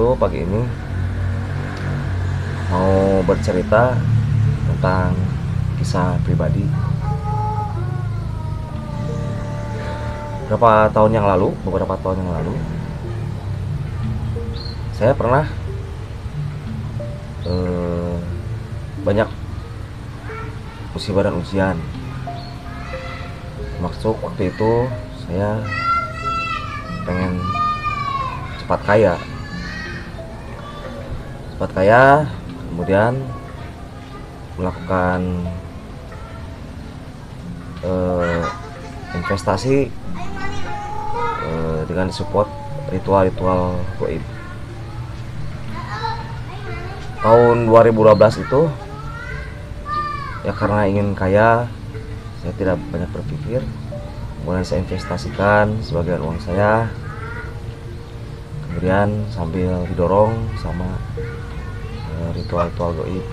itu pagi ini mau bercerita tentang kisah pribadi. Beberapa tahun yang lalu, saya pernah banyak musibah dan ujian. Maksud waktu itu saya pengen cepat kaya, kemudian melakukan investasi dengan support ritual-ritual goib. Tahun 2012 itu ya, karena ingin kaya, saya tidak banyak berpikir, kemudian saya investasikan sebagian uang saya, kemudian sambil didorong sama ritual-ritual goib.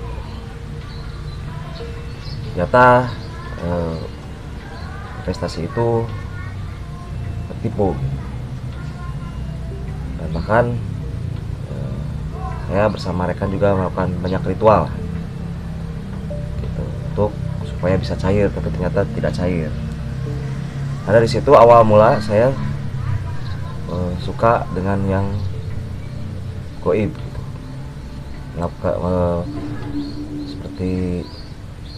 Ternyata investasi itu tertipu, dan bahkan saya bersama rekan juga melakukan banyak ritual gitu, untuk supaya bisa cair, tapi ternyata tidak cair. Nah, dari situ awal mula saya suka dengan yang goib gitu. Seperti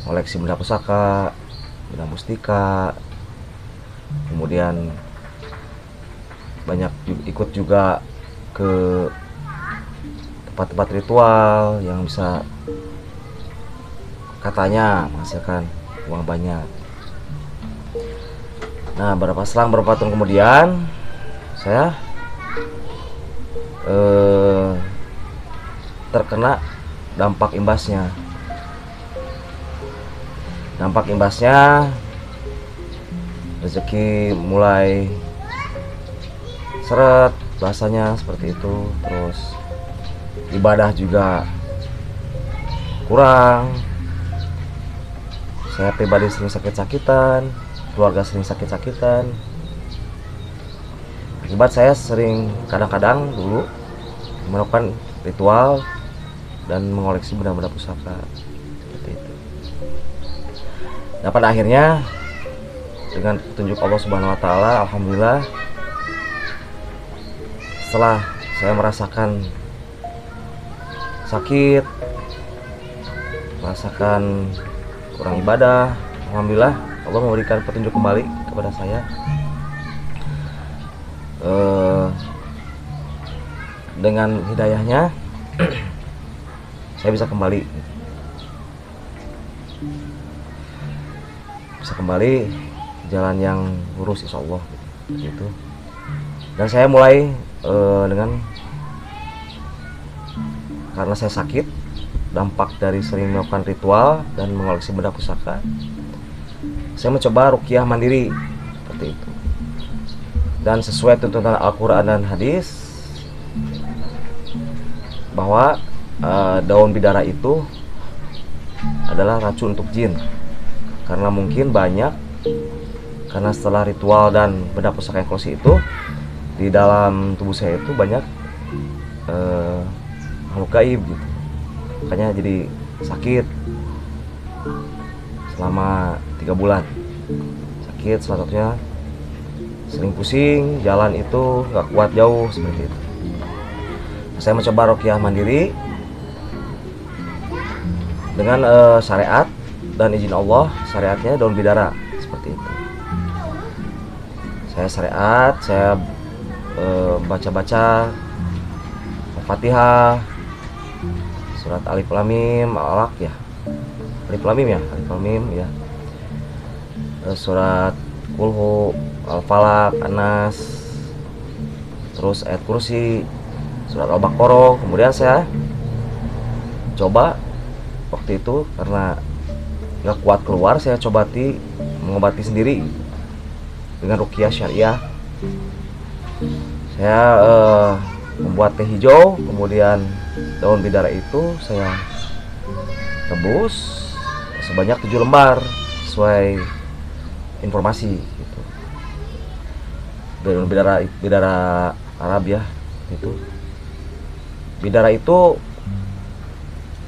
koleksi benda pusaka, benda mustika, kemudian banyak ikut juga ke tempat-tempat ritual yang bisa katanya menghasilkan uang banyak. Nah, selang beberapa tahun kemudian saya terkena dampak imbasnya. Rezeki mulai seret, bahasanya seperti itu. Terus ibadah juga kurang. Saya pribadi sering sakit-sakitan, keluarga sering sakit-sakitan. Akibat saya sering kadang-kadang dulu melakukan ritual dan mengoleksi benda-benda pusaka seperti itu. Nah, pada akhirnya dengan petunjuk Allah Subhanahu wa taala, alhamdulillah, setelah saya merasakan sakit, merasakan kurang ibadah, alhamdulillah Allah memberikan petunjuk kembali kepada saya. Dengan hidayahnya saya bisa kembali jalan yang lurus, insya Allah gitu. Dan saya mulai karena saya sakit, dampak dari sering melakukan ritual dan mengoleksi benda pusaka, saya mencoba ruqyah mandiri seperti itu. Dan sesuai tuntunan Al-Quran dan hadis bahwa daun bidara itu adalah racun untuk jin. Karena mungkin karena setelah ritual dan benda pusaka yang koleksi itu, di dalam tubuh saya itu banyak makhluk gaib gitu. Makanya jadi sakit selama 3 bulan. Sakit, salah satunya sering pusing, jalan itu gak kuat jauh seperti itu. Saya mencoba ruqyah mandiri dengan syariat dan izin Allah. Syariatnya daun bidara seperti itu. Saya syariat, saya baca-baca Al-Fatihah, surat Alif Lam Mim, Alaq ya, Alif Lam Mim ya, surat Kulhu, Al-Falaq, An-Nas, terus ayat kursi, surat Al-Baqarah. Kemudian saya coba waktu itu karena nggak kuat keluar, saya coba mengobati sendiri dengan ruqyah syariah. Saya membuat teh hijau, kemudian daun bidara itu saya rebus sebanyak 7 lembar sesuai informasi gitu. Daun bidara Arab ya itu. Bidara itu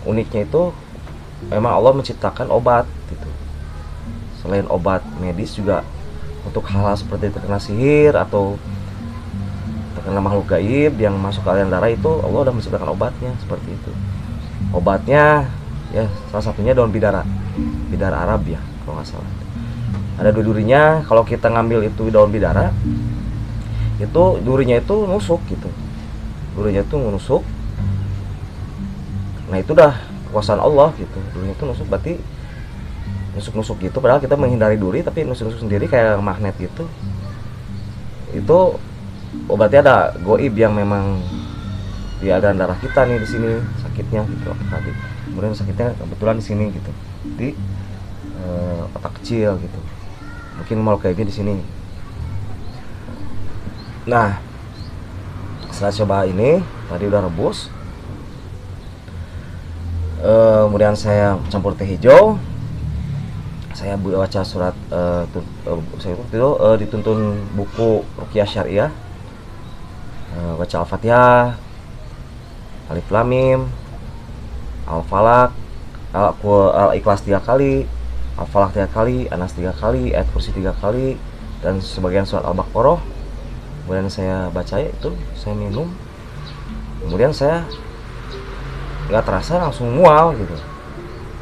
uniknya itu memang Allah menciptakan obat gitu. Selain obat medis juga untuk hal-hal seperti terkena sihir atau terkena makhluk gaib yang masuk ke aliran darah, itu Allah udah menciptakan obatnya seperti itu. Obatnya ya salah satunya daun bidara, bidara Arab ya kalau nggak salah. Ada durinya. Kalau kita ngambil itu daun bidara, itu durinya itu nusuk gitu, durinya itu menusuk. Nah itu udah kekuasaan Allah gitu. Durinya itu nusuk, berarti nusuk-nusuk gitu, padahal kita menghindari duri tapi nusuk-nusuk sendiri kayak magnet gitu. Itu berarti ada goib yang memang di aliran darah kita nih, di sini sakitnya gitu tadi. Kemudian sakitnya kebetulan di sini gitu, di otak kecil gitu. Mungkin mau kayak di sini. Nah, setelah coba ini tadi udah rebus, kemudian saya campur teh hijau. Saya baca surat, saya waktu itu dituntun buku Ruqyah Syariah, baca Al-Fatihah, Alif Lam Mim, Al-Falaq, Al-Ikhlas 3 kali, Al-Falaq 3 kali, Anas 3 kali, Ayat Kursi 3 kali, dan sebagian surat Al-Baqarah. Kemudian saya baca itu, saya minum. Kemudian saya nggak terasa langsung mual gitu,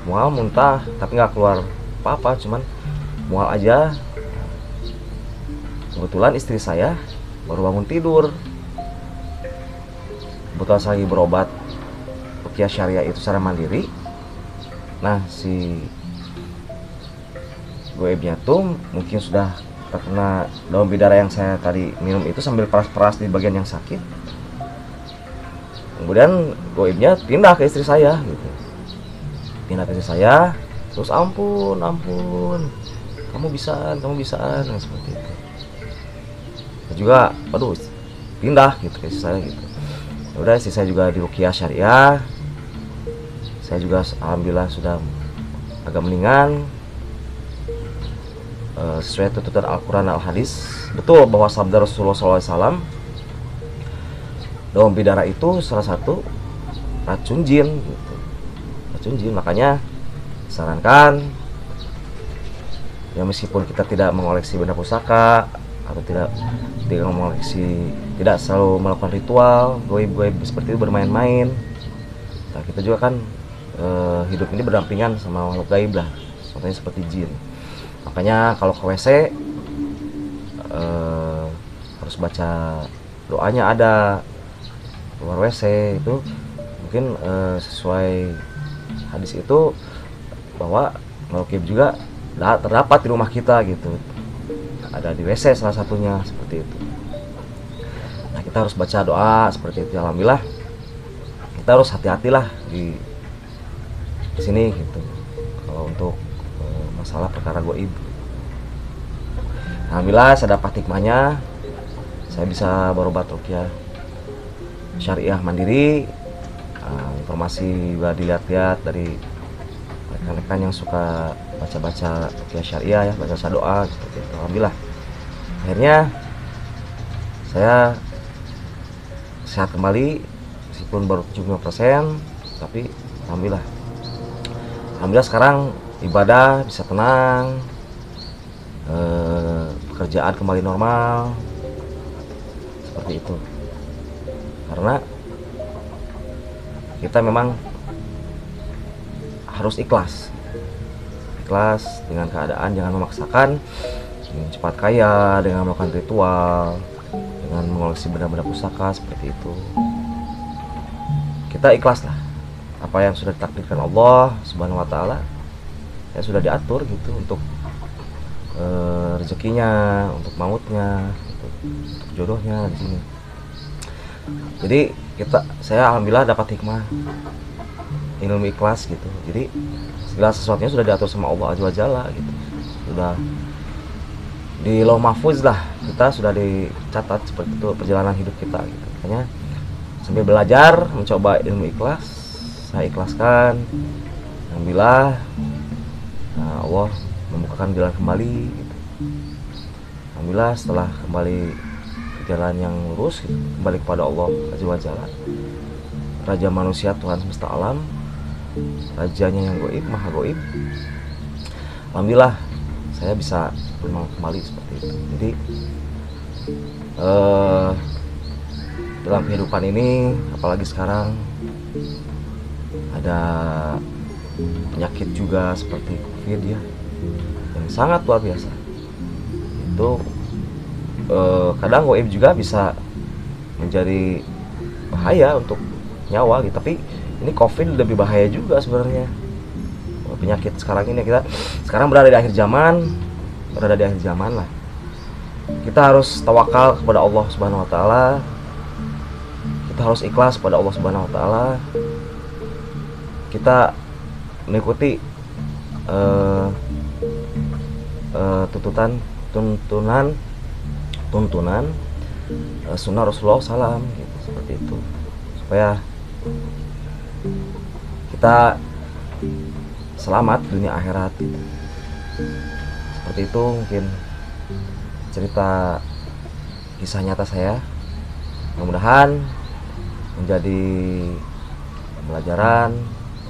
mual muntah, tapi nggak keluar apa-apa, cuman mual aja. Kebetulan istri saya baru bangun tidur. Kebetulan saya lagi berobat Ruqyah Syariah itu secara mandiri. Nah si goibnya tuh mungkin sudah terkena daun bidara yang saya tadi minum itu sambil peras-peras di bagian yang sakit. Kemudian goibnya pindah ke istri saya gitu, pindah ke istri saya. Terus ampun, kamu bisaan, nah, seperti itu. Dan juga, aduh, pindah gitu ke istri saya gitu. Ya udah, istri saya juga di Ruqyah Syariah. Saya juga alhamdulillah sudah agak mendingan, sesuai tuntutan Al-Quran Al-Hadis. Betul bahwa sabda Rasulullah SAW, daun bidara itu salah satu racun jin gitu. Racun jin, makanya sarankan ya, meskipun kita tidak mengoleksi benda pusaka atau tidak mengoleksi, tidak selalu melakukan ritual goib-goib seperti itu, bermain-main. Nah, kita juga kan hidup ini berdampingan sama makhluk gaib lah, contohnya seperti jin. Makanya kalau ke WC harus baca doanya, ada keluar WC itu mungkin sesuai hadis itu bahwa makhluk gaib juga terdapat di rumah kita gitu, ada di WC salah satunya seperti itu. Nah kita harus baca doa seperti itu. Alhamdulillah kita harus hati-hatilah di sini gitu kalau untuk masalah perkara goib. Alhamdulillah saya dapat hikmahnya, saya bisa berobat Ruqyah Syariah mandiri. Informasi juga dilihat-lihat dari rekan-rekan yang suka baca-baca Ruqyah Syariah ya, baca doa seperti itu. Alhamdulillah akhirnya saya sehat kembali, meskipun baru 75%, tapi alhamdulillah sekarang ibadah bisa tenang, pekerjaan kembali normal seperti itu. Karena kita memang harus ikhlas dengan keadaan, jangan memaksakan ingin cepat kaya dengan melakukan ritual, dengan mengoleksi benda-benda pusaka seperti itu. Kita ikhlas lah, apa yang sudah ditakdirkan Allah Subhanahu wa Ta'ala ya sudah diatur gitu, untuk rezekinya, untuk mautnya, untuk jodohnya di sini. Jadi saya alhamdulillah dapat hikmah ilmu ikhlas gitu. Jadi segala sesuatunya sudah diatur sama Allah Azza wa Jalla gitu, sudah di Lauh Mahfuz lah, kita sudah dicatat seperti itu perjalanan hidup kita gitu. Makanya sambil belajar mencoba ilmu ikhlas, saya ikhlaskan. Alhamdulillah Allah membukakan jalan kembali gitu. Alhamdulillah setelah kembali ke jalan yang lurus gitu, kembali kepada Allah Azza wa Jalla, Raja manusia, Tuhan semesta alam, rajanya yang goib, maha goib. Alhamdulillah saya bisa memang kembali seperti itu. Jadi dalam kehidupan ini, apalagi sekarang ada penyakit juga seperti COVID ya, yang sangat luar biasa. Itu kadang goib juga bisa menjadi bahaya untuk nyawa gitu. Tapi ini COVID lebih bahaya juga sebenarnya. Penyakit sekarang ini, kita sekarang berada di akhir zaman, lah. Kita harus tawakal kepada Allah Subhanahu wa taala. Kita harus ikhlas kepada Allah Subhanahu wa taala. Kita mengikuti tuntunan sunnah Rasulullah SAW gitu, seperti itu, supaya kita selamat dunia akhirat gitu. Seperti itu mungkin cerita kisah nyata saya. Mudah-mudahan menjadi pembelajaran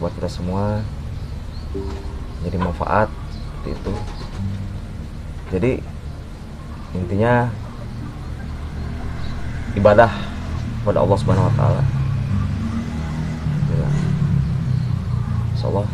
buat kita semua, jadi manfaat seperti itu. Jadi intinya ibadah kepada Allah Subhanahu wa taala. Insyaallah